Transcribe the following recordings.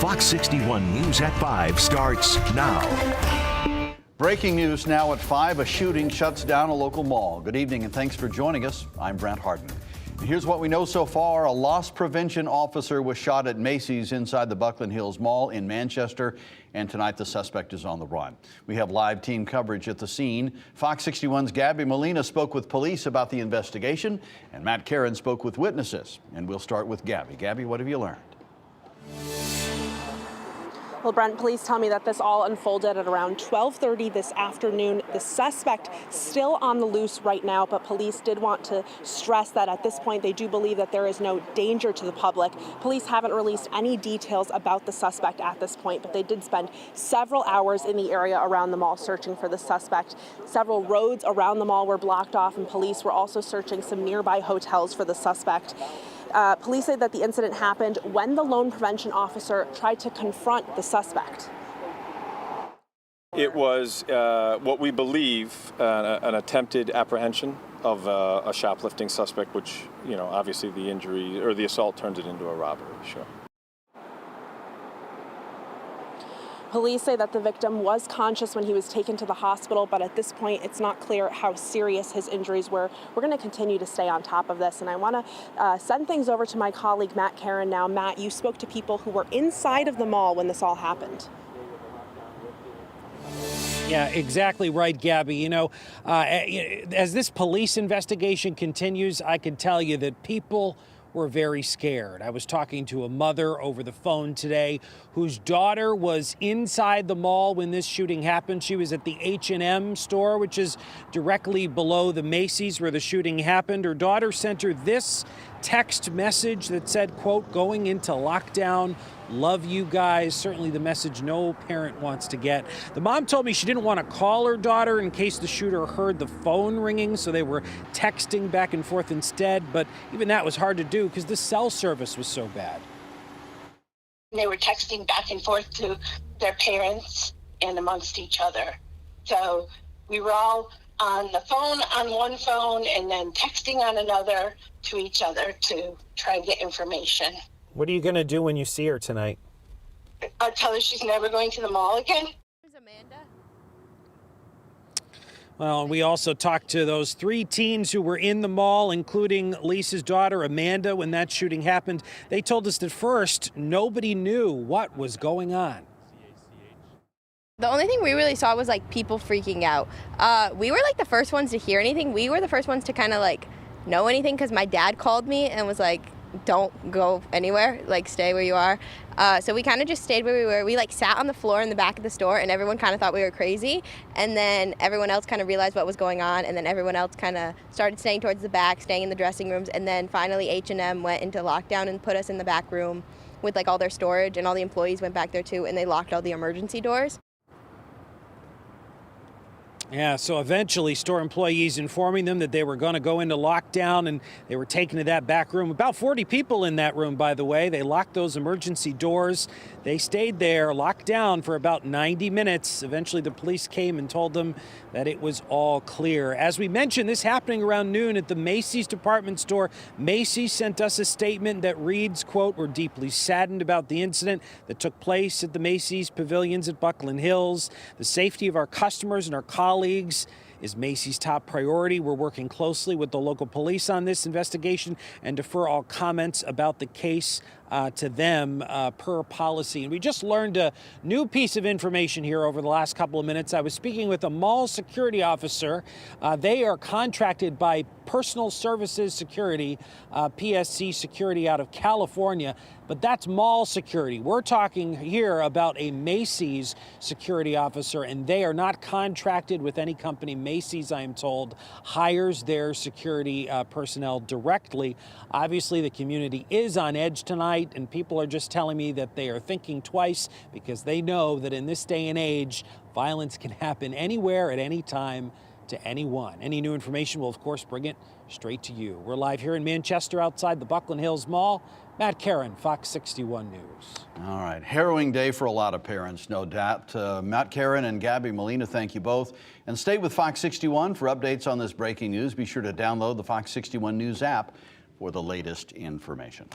Fox 61 News at 5 starts now. Breaking news now at 5. A shooting shuts down a local mall. Good evening and thanks for joining us. I'm Brent Harden. And here's what we know so far. A loss prevention officer was shot at Macy's inside the Buckland Hills Mall in Manchester. And tonight the suspect is on the run. We have live team coverage at the scene. Fox 61's Gabby Molina spoke with police about the investigation. And Matt Karen spoke with witnesses. And we'll start with Gabby. Gabby, what have you learned? Well, Brent, police tell me that this all unfolded at around 12:30 this afternoon. The suspect still on the loose right now, but police did want to stress that at this point they do believe that there is no danger to the public. Police haven't released any details about the suspect at this point, but they did spend several hours in the area around the mall searching for the suspect. Several roads around the mall were blocked off, and police were also searching some nearby hotels for the suspect. Police say that the incident happened when the loan prevention officer tried to confront the suspect. It was what we believe an attempted apprehension of a shoplifting suspect, which, you know, obviously the injury or the assault turns it into a robbery, sure. Police say that the victim was conscious when he was taken to the hospital, but at this point, it's not clear how serious his injuries were. We're going to continue to stay on top of this, and I want to send things over to my colleague, Matt Karen now. Matt, you spoke to people who were inside of the mall when this all happened. Yeah, exactly right, Gabby. You know, as this police investigation continues, I can tell you that people were very scared. I was talking to a mother over the phone today whose daughter was inside the mall when this shooting happened. She was at the H&M store, which is directly below the Macy's where the shooting happened. Her daughter sent her this text message that said, quote, "Going into lockdown. Love you guys." Certainly the message no parent wants to get. The mom told me she didn't want to call her daughter in case the shooter heard the phone ringing, so they were texting back and forth instead. But even that was hard to do because the cell service was so bad. They were texting back and forth to their parents and amongst each other. So we were all on the phone, on one phone, and then texting on another to each other to try and get information. What are you going to do when you see her tonight? I'll tell her she's never going to the mall again. Where's Amanda? Well, we also talked to those 3 teens who were in the mall, including Lisa's daughter, Amanda, when that shooting happened. They told us that first, nobody knew what was going on. The only thing we really saw was like people freaking out. We were like the first ones to hear anything. We were the first ones to kind of like know anything because my dad called me and was like, "Don't go anywhere, like stay where you are." So we kind of just stayed where we were. We like sat on the floor in the back of the store and everyone kind of thought we were crazy. And then everyone else kind of realized what was going on. And then everyone else kind of started staying towards the back, staying in the dressing rooms. And then finally H&M went into lockdown and put us in the back room with like all their storage, and all the employees went back there too, and they locked all the emergency doors. Yeah, so eventually store employees informing them that they were going to go into lockdown, and they were taken to that back room. About 40 people in that room, by the way. They locked those emergency doors. They stayed there locked down for about 90 minutes. Eventually the police came and told them that it was all clear. As we mentioned, this happening around noon at the Macy's department store. Macy's sent us a statement that reads, quote, "We're deeply saddened about the incident that took place at the Macy's pavilions at Buckland Hills. The safety of our customers and our colleagues is Macy's top priority. We're working closely with the local police on this investigation and defer all comments about the case to them per policy." And we just learned a new piece of information here over the last couple of minutes. I was speaking with a mall security officer. They are contracted by Personal Services Security, PSC Security out of California, but that's mall security. We're talking here about a Macy's security officer, and they are not contracted with any company. Macy's, I am told, hires their security personnel directly. Obviously, the community is on edge tonight, and people are just telling me that they are thinking twice because they know that in this day and age, violence can happen anywhere at any time to anyone. Any new information, we'll of course bring it straight to you. We're live here in Manchester outside the Buckland Hills Mall. Matt Karen, Fox 61 News. All right, harrowing day for a lot of parents, no doubt. Matt Karen and Gabby Molina, thank you both. And stay with Fox 61 for updates on this breaking news. Be sure to download the Fox 61 News app for the latest information.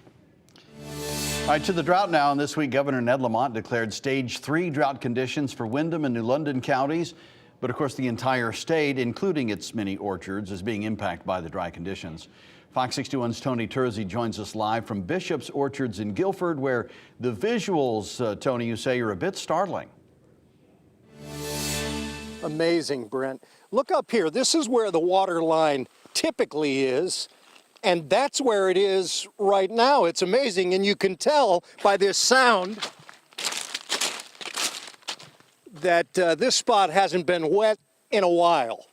All right, to the drought now. And this week, Governor Ned Lamont declared Stage 3 drought conditions for Windham and New London counties. But of course, the entire state, including its many orchards, is being impacted by the dry conditions. Fox 61's Tony Tersey joins us live from Bishop's Orchards in Guilford, where the visuals, Tony, you say are a bit startling. Amazing, Brent. Look up here. This is where the water line typically is, and that's where it is right now. It's amazing, and you can tell by this sound that this spot hasn't been wet in a while.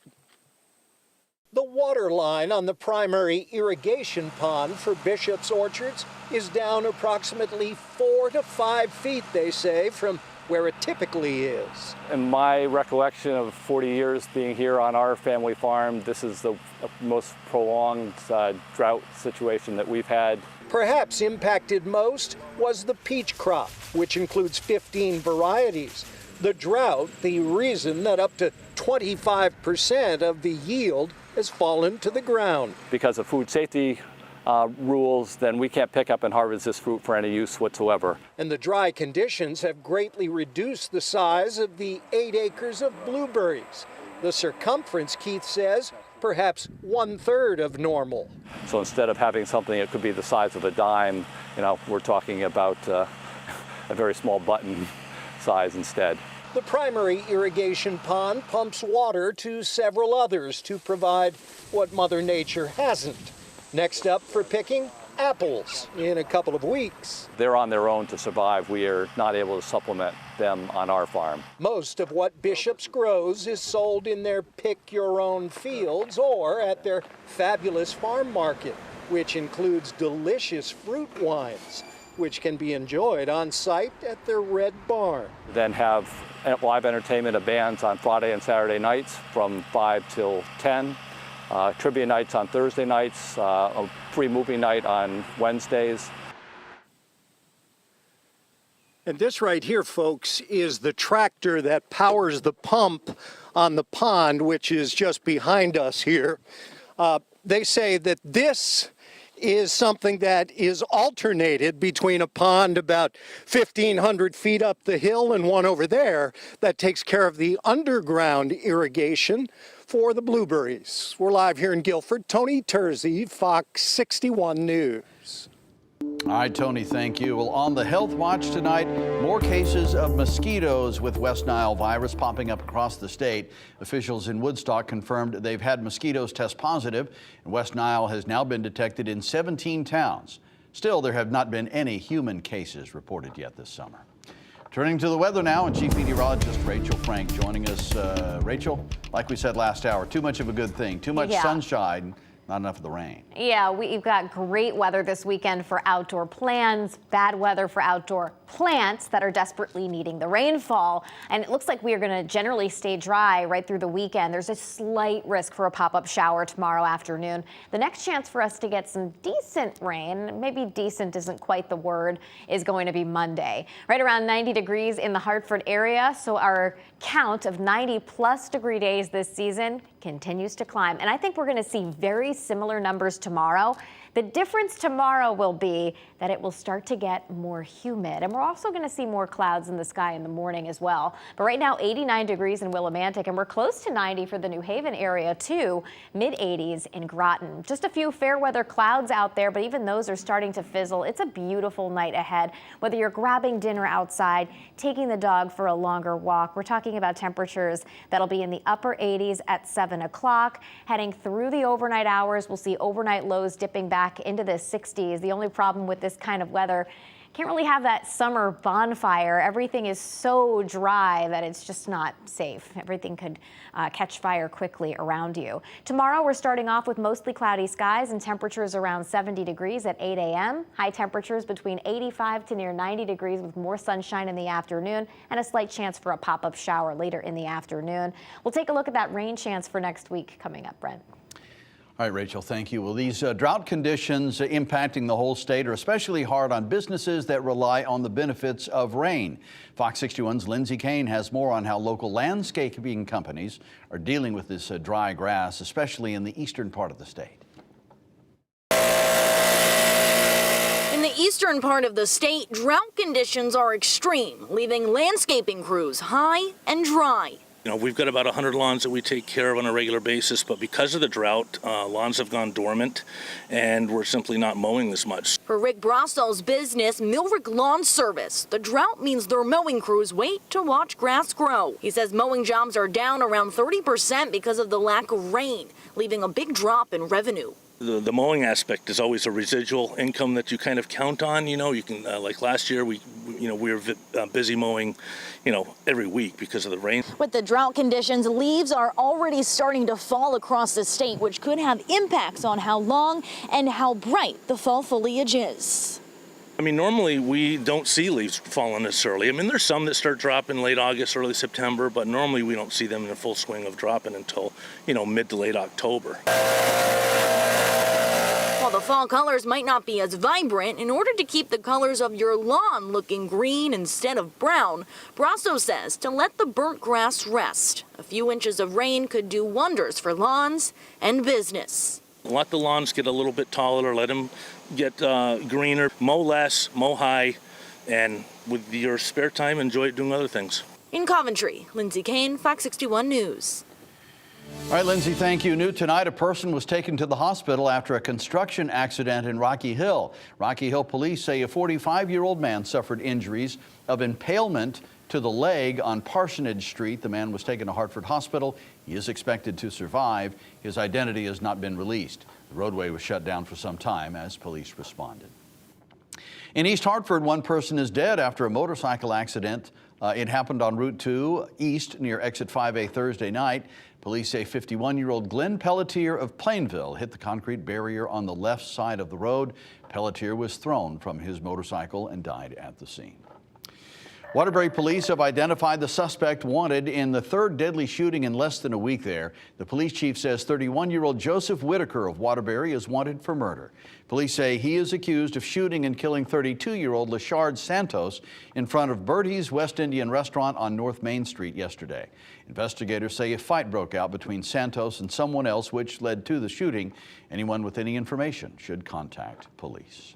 The water line on the primary irrigation pond for Bishop's Orchards is down approximately 4 to 5 feet, they say, from where it typically is. In my recollection of 40 years being here on our family farm, this is the most prolonged drought situation that we've had. Perhaps impacted most was the peach crop, which includes 15 varieties. The drought, the reason that up to 25% of the yield has fallen to the ground. Because of food safety rules, then we can't pick up and harvest this fruit for any use whatsoever. And the dry conditions have greatly reduced the size of the 8 acres of blueberries. The circumference, Keith says, perhaps 1/3 of normal. So instead of having something that could be the size of a dime, we're talking about a very small button size instead. The primary irrigation pond pumps water to several others to provide what Mother Nature hasn't. Next up for picking, apples in a couple of weeks. They're on their own to survive. We are not able to supplement them on our farm. Most of what Bishop's grows is sold in their pick-your-own fields or at their fabulous farm market, which includes delicious fruit wines, which can be enjoyed on site at their Red Barn. Then have live entertainment of bands on Friday and Saturday nights from 5 till 10. Trivia nights on Thursday nights, a free movie night on Wednesdays. And this right here, folks, is the tractor that powers the pump on the pond, which is just behind us here. They say that this is something that is alternated between a pond about 1,500 feet up the hill and one over there that takes care of the underground irrigation for the blueberries. We're live here in Guilford. Tony Tersey, Fox 61 News. All right, Tony, thank you. Well, on the Health Watch tonight, more cases of mosquitoes with West Nile virus popping up across the state. Officials in Woodstock confirmed they've had mosquitoes test positive, and West Nile has now been detected in 17 towns. Still, there have not been any human cases reported yet this summer. Turning to the weather now, and Chief Meteorologist Rachel Frank joining us. Rachel, like we said last hour, too much of a good thing, too much sunshine, not enough of the rain. Yeah, we've got great weather this weekend for outdoor plans, bad weather for outdoor plants that are desperately needing the rainfall. And it looks like we are going to generally stay dry right through the weekend. There's a slight risk for a pop-up shower tomorrow afternoon. The next chance for us to get some decent rain, maybe decent isn't quite the word, is going to be Monday. Right around 90 degrees in the Hartford area. So our count of 90-plus degree days this season continues to climb. And I think we're going to see very similar numbers tomorrow. The difference tomorrow will be that it will start to get more humid. And we're also going to see more clouds in the sky in the morning as well. But right now, 89 degrees in Willimantic, and we're close to 90 for the New Haven area too, mid-80s in Groton. Just a few fair weather clouds out there, but even those are starting to fizzle. It's a beautiful night ahead. Whether you're grabbing dinner outside, taking the dog for a longer walk, we're talking about temperatures that'll be in the upper 80s at 7 o'clock. Heading through the overnight hours, we'll see overnight lows dipping back into the 60s. The only problem with this kind of weather, can't really have that summer bonfire. Everything is so dry that it's just not safe. Everything could catch fire quickly around you. Tomorrow, we're starting off with mostly cloudy skies and temperatures around 70 degrees at 8 a.m. High temperatures between 85 to near 90 degrees with more sunshine in the afternoon and a slight chance for a pop-up shower later in the afternoon. We'll take a look at that rain chance for next week coming up, Brent. All right, Rachel, thank you. Well, these drought conditions impacting the whole state are especially hard on businesses that rely on the benefits of rain. Fox 61's Lindsay Kane has more on how local landscaping companies are dealing with this dry grass, especially in the eastern part of the state. In the eastern eastern part of the state, drought conditions are extreme, leaving landscaping crews high and dry. You know, we've got about 100 lawns that we take care of on a regular basis, but because of the drought, lawns have gone dormant, and we're simply not mowing this much. For Rick Brostol's business, Millrick Lawn Service, the drought means their mowing crews wait to watch grass grow. He says mowing jobs are down around 30% because of the lack of rain, leaving a big drop in revenue. The mowing aspect is always a residual income that you kind of count on. You know, you can like last year we were busy mowing, every week because of the rain. With the drought conditions, leaves are already starting to fall across the state, which could have impacts on how long and how bright the fall foliage is. I mean, normally we don't see leaves falling this early. I mean, there's some that start dropping late August, early September, but normally we don't see them in a full swing of dropping until, mid to late October. While the fall colors might not be as vibrant, in order to keep the colors of your lawn looking green instead of brown, Brasso says to let the burnt grass rest. A few inches of rain could do wonders for lawns and business. Let the lawns get a little bit taller, let them get greener, mow less, mow high, and with your spare time, enjoy doing other things. In Coventry, Lindsay Kane, Fox 61 News. All right, Lindsay, thank you. New tonight, a person was taken to the hospital after a construction accident in Rocky Hill. Rocky Hill police say a 45-year-old man suffered injuries of impalement to the leg on Parsonage Street. The man was taken to Hartford Hospital. He is expected to survive. His identity has not been released. The roadway was shut down for some time as police responded. In East Hartford, one person is dead after a motorcycle accident. It happened on Route 2 East near Exit 5A Thursday night. Police say 51-year-old Glenn Pelletier of Plainville hit the concrete barrier on the left side of the road. Pelletier was thrown from his motorcycle and died at the scene. Waterbury police have identified the suspect wanted in the third deadly shooting in less than a week there. The police chief says 31-year-old Joseph Whitaker of Waterbury is wanted for murder. Police say he is accused of shooting and killing 32-year-old Lashard Santos in front of Bertie's West Indian Restaurant on North Main Street yesterday. Investigators say a fight broke out between Santos and someone else, which led to the shooting. Anyone with any information should contact police.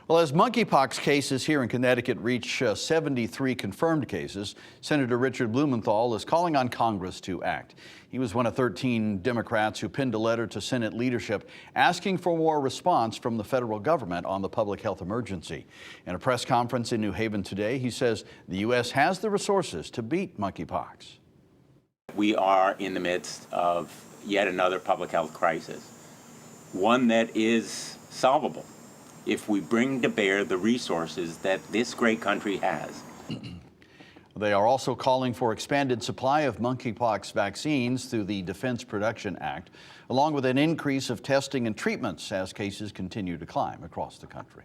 Well, as monkeypox cases here in Connecticut reach 73 confirmed cases, Senator Richard Blumenthal is calling on Congress to act. He was one of 13 Democrats who penned a letter to Senate leadership asking for more response from the federal government on the public health emergency. In a press conference in New Haven today, he says the U.S. has the resources to beat monkeypox. We are in the midst of yet another public health crisis, one that is solvable if we bring to bear the resources that this great country has. They are also calling for expanded supply of monkeypox vaccines through the Defense Production Act, along with an increase of testing and treatments as cases continue to climb across the country.